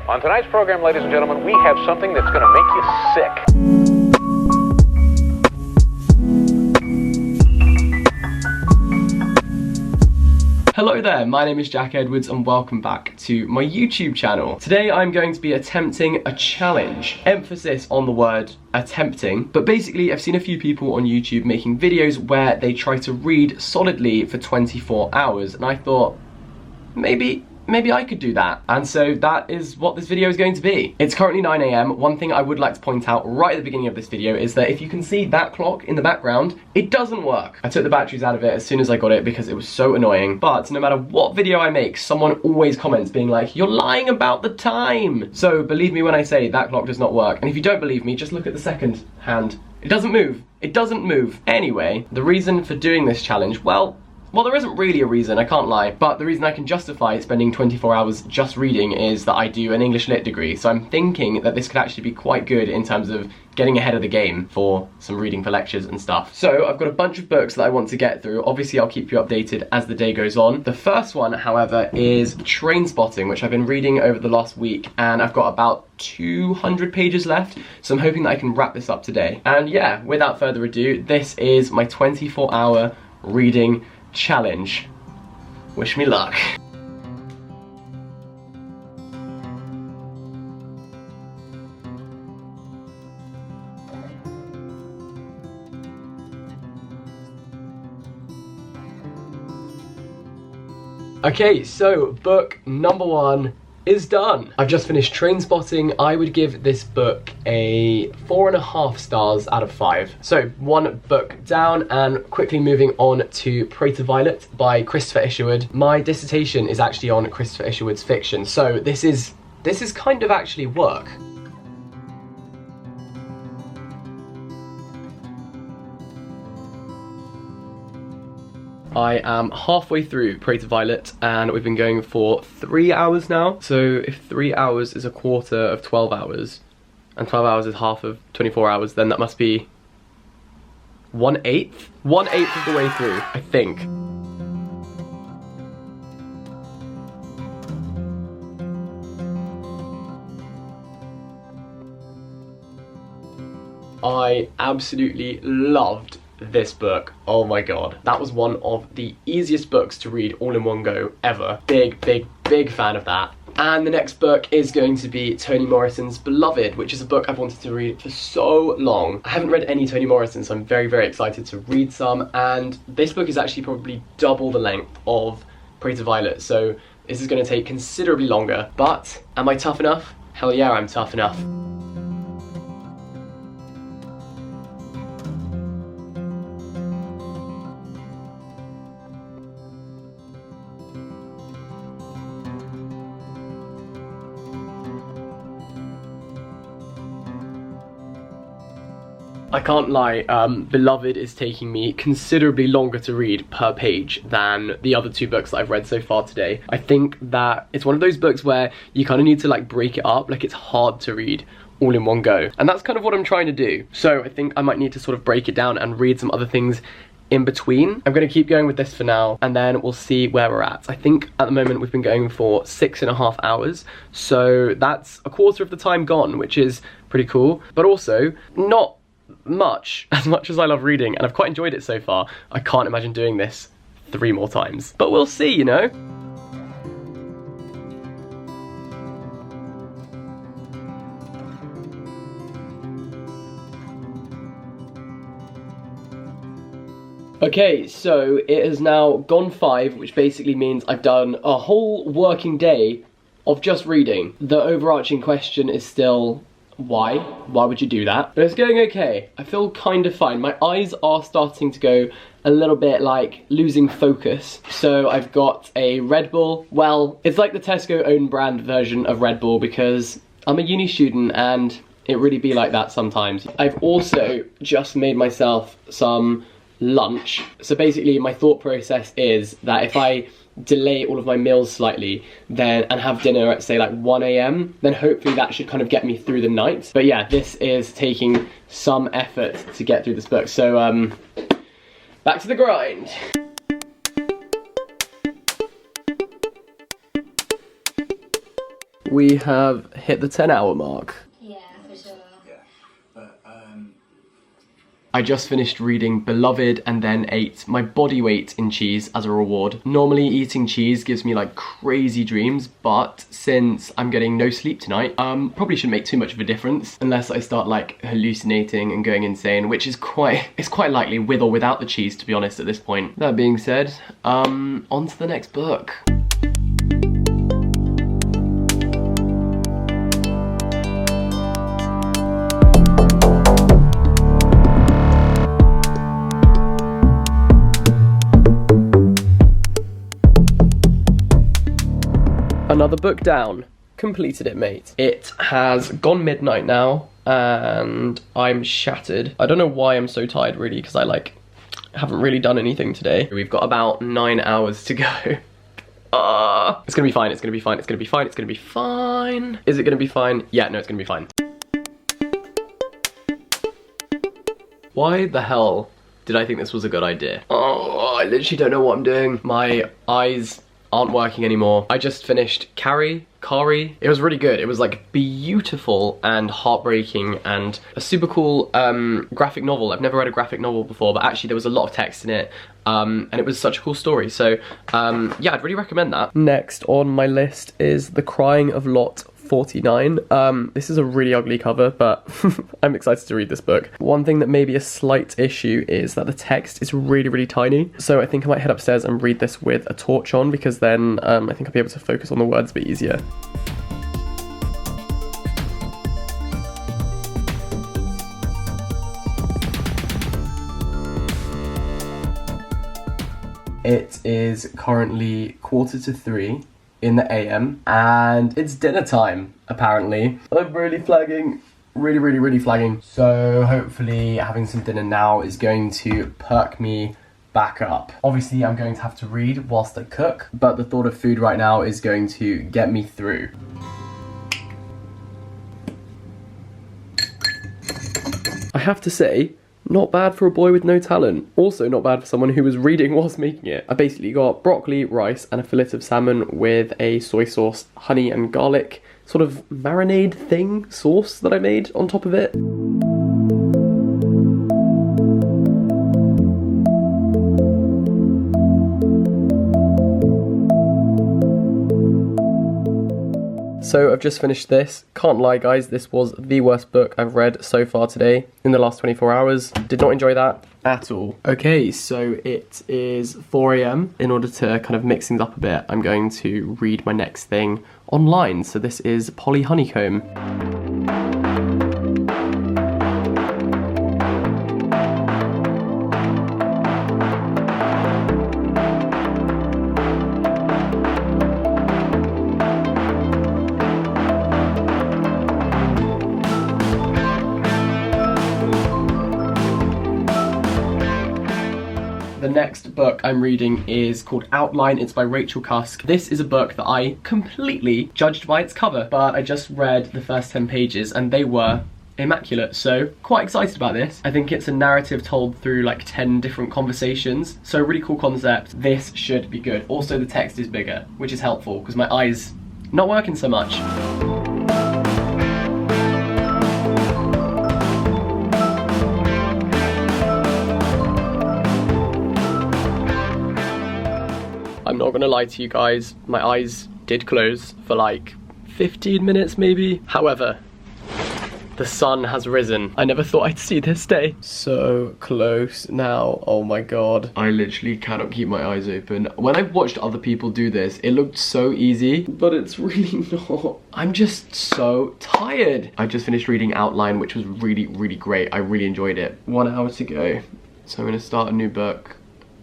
On tonight's program, ladies and gentlemen, we have something that's going to make you sick. Hello there, my name is Jack Edwards and welcome back to my YouTube channel. Today I'm going to be attempting a challenge. Emphasis on the word attempting, but basically I've seen a few people on YouTube making videos where they try to read solidly for 24 hours and I thought, maybe I could do that. And so that is what this video is going to be. It's currently 9 AM. One thing I would like to point out right at the beginning of this video is that if you can see that clock in the background, it doesn't work. I took the batteries out of it as soon as I got it because it was so annoying. But no matter what video I make, someone always comments being like, you're lying about the time. So believe me when I say that clock does not work. And if you don't believe me, just look at the second hand. It doesn't move. It doesn't move. Anyway, the reason for doing this challenge, well, there isn't really a reason, I can't lie, but the reason I can justify spending 24 hours just reading is that I do an English Lit degree, so I'm thinking that this could actually be quite good in terms of getting ahead of the game for some reading for lectures and stuff. So I've got a bunch of books that I want to get through. Obviously I'll keep you updated as the day goes on. The first one, however, is Trainspotting, which I've been reading over the last week, and I've got about 200 pages left, so I'm hoping that I can wrap this up today. And yeah, without further ado, this is my 24-hour reading challenge. Wish me luck. Okay, so book number 1 is done. I've just finished Trainspotting. I would give this book a 4.5 stars out of 5. So 1 book down, and quickly moving on to Pray to Violet by Christopher Isherwood. My dissertation is actually on Christopher Isherwood's fiction, so this is kind of actually work. I am halfway through Pray to Violet and we've been going for 3 hours now. So if 3 hours is a quarter of 12 hours and 12 hours is half of 24 hours, then that must be 1/8? 1/8 of the way through, I think. I absolutely loved this book. Oh my god, that was one of the easiest books to read all in one go ever. Big fan of that. And the next book is going to be Toni Morrison's Beloved, which is a book I've wanted to read for so long. I haven't read any Toni Morrison, so I'm very excited to read some, and this book is actually probably double the length of Pray to Violet, so this is going to take considerably longer. But am I tough enough? Hell yeah, I'm tough enough. I can't lie, Beloved is taking me considerably longer to read per page than the other 2 books that I've read so far today. I think that it's one of those books where you kind of need to like break it up, like it's hard to read all in one go. And that's kind of what I'm trying to do. So I think I might need to sort of break it down and read some other things in between. I'm going to keep going with this for now and then we'll see where we're at. I think at the moment we've been going for 6.5 hours, so that's a quarter of the time gone, which is pretty cool, but also not as much as I love reading, and I've quite enjoyed it so far. I can't imagine doing this 3 more times, but we'll see, you know? Okay, so it has now gone 5, which basically means I've done a whole working day of just reading. The overarching question is still, why? Why would you do that? But it's going okay. I feel kind of fine. My eyes are starting to go a little bit like losing focus. So I've got a Red Bull. Well, it's like the Tesco own brand version of Red Bull because I'm a uni student and it really be like that sometimes. I've also just made myself some lunch. So basically my thought process is that if I delay all of my meals slightly then and have dinner at say like 1 AM, then hopefully that should kind of get me through the night. But yeah, this is taking some effort to get through this book, so back to the grind. we have hit the 10-hour mark. Yeah, for sure. I just finished reading Beloved and then ate my body weight in cheese as a reward. Normally eating cheese gives me like crazy dreams, but since I'm getting no sleep tonight, probably shouldn't make too much of a difference unless I start like hallucinating and going insane, which is it's quite likely with or without the cheese, to be honest, at this point. That being said, on to the next book. Another book down. Completed it, mate. It has gone midnight now and I'm shattered. I don't know why I'm so tired really, because I like haven't really done anything today. We've got about 9 hours to go. It's gonna be fine, it's gonna be fine, it's gonna be fine, it's gonna be fine. Is it gonna be fine? Yeah, no, it's gonna be fine. Why the hell did I think this was a good idea? Oh, I literally don't know what I'm doing. My eyes aren't working anymore. I just finished Kari. It was really good. It was like beautiful and heartbreaking and a super cool graphic novel. I've never read a graphic novel before, but actually there was a lot of text in it and it was such a cool story. So yeah, I'd really recommend that. Next on my list is The Crying of Lot 49. This is a really ugly cover, but I'm excited to read this book. One thing that may be a slight issue is that the text is really, really tiny. So I think I might head upstairs and read this with a torch on, because then I think I'll be able to focus on the words a bit easier. It is currently 2:45 in the AM and it's dinner time, apparently. I'm really flagging, really flagging. So hopefully having some dinner now is going to perk me back up. Obviously I'm going to have to read whilst I cook, but the thought of food right now is going to get me through. I have to say, not bad for a boy with no talent. Also not bad for someone who was reading whilst making it. I basically got broccoli, rice, and a fillet of salmon with a soy sauce, honey and garlic sort of marinade thing, sauce that I made on top of it. So I've just finished this. Can't lie guys, this was the worst book I've read so far today in the last 24 hours. Did not enjoy that at all. Okay, so it is 4 AM. In order to kind of mix things up a bit, I'm going to read my next thing online. So this is Polly Honeycomb. The next book I'm reading is called Outline. It's by Rachel Cusk. This is a book that I completely judged by its cover, but I just read the first 10 pages and they were immaculate, so quite excited about this. I think it's a narrative told through like 10 different conversations, so really cool concept. This should be good. Also the text is bigger, which is helpful because my eyes not working so much. I'm not gonna lie to you guys, my eyes did close for like 15 minutes maybe. However, the sun has risen. I never thought I'd see this day. So close now, oh my god. I literally cannot keep my eyes open. When I've watched other people do this, it looked so easy, but it's really not. I'm just so tired. I just finished reading Outline, which was really great. I really enjoyed it. 1 hour to go. So I'm gonna start a new book.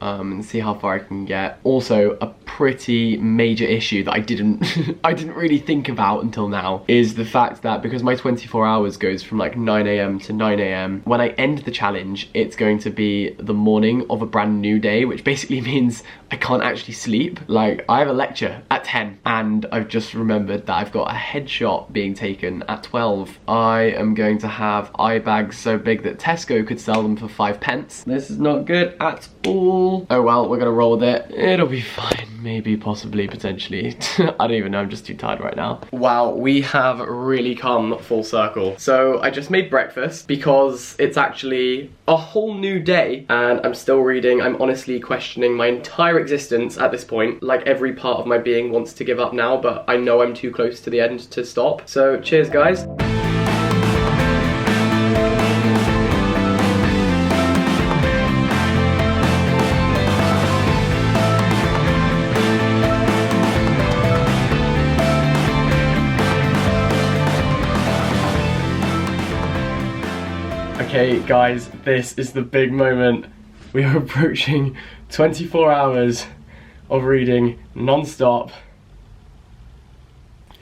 And see how far I can get. Also, a pretty major issue that I didn't really think about until now is the fact that because my 24 hours goes from like 9 AM to 9 AM, when I end the challenge, it's going to be the morning of a brand new day, which basically means I can't actually sleep. Like, I have a lecture at 10 and I've just remembered that I've got a headshot being taken at 12. I am going to have eye bags so big that Tesco could sell them for 5 pence. This is not good at all. Oh well, we're gonna roll with it. It'll be fine. maybe, possibly, potentially. I don't even know, I'm just too tired right now. Wow, we have really come full circle. So I just made breakfast because it's actually a whole new day and I'm still reading. I'm honestly questioning my entire existence at this point. Like every part of my being wants to give up now, but I know I'm too close to the end to stop. So cheers, guys. Okay guys, this is the big moment. We are approaching 24 hours of reading non-stop.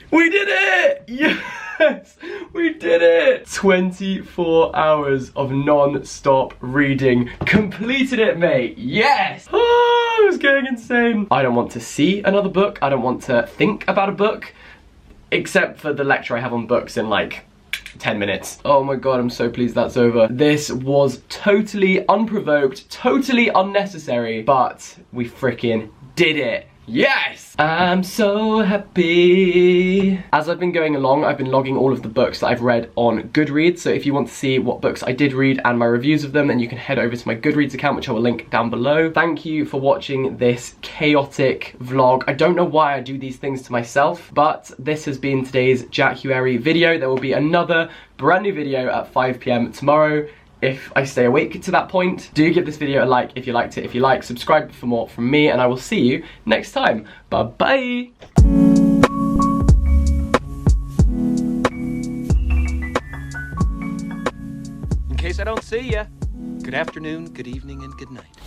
We did it! Yes! We did it! 24 hours of non-stop reading. Completed it, mate! Yes! Oh, I was going insane. I don't want to see another book. I don't want to think about a book. Except for the lecture I have on books in like 10 minutes. Oh my god, I'm so pleased that's over. This was totally unprovoked, totally unnecessary, but we freaking did it. Yes! I'm so happy. As I've been going along, I've been logging all of the books that I've read on Goodreads, so if you want to see what books I did read and my reviews of them, then you can head over to my Goodreads account, which I will link down below. Thank you for watching this chaotic vlog. I don't know why I do these things to myself, but this has been today's January video. There will be another brand new video at 5 PM tomorrow. If I stay awake to that point. Do give this video a like if you liked it. If you like, subscribe for more from me, and I will see you next time. Bye-bye. In case I don't see ya, good afternoon, good evening, and good night.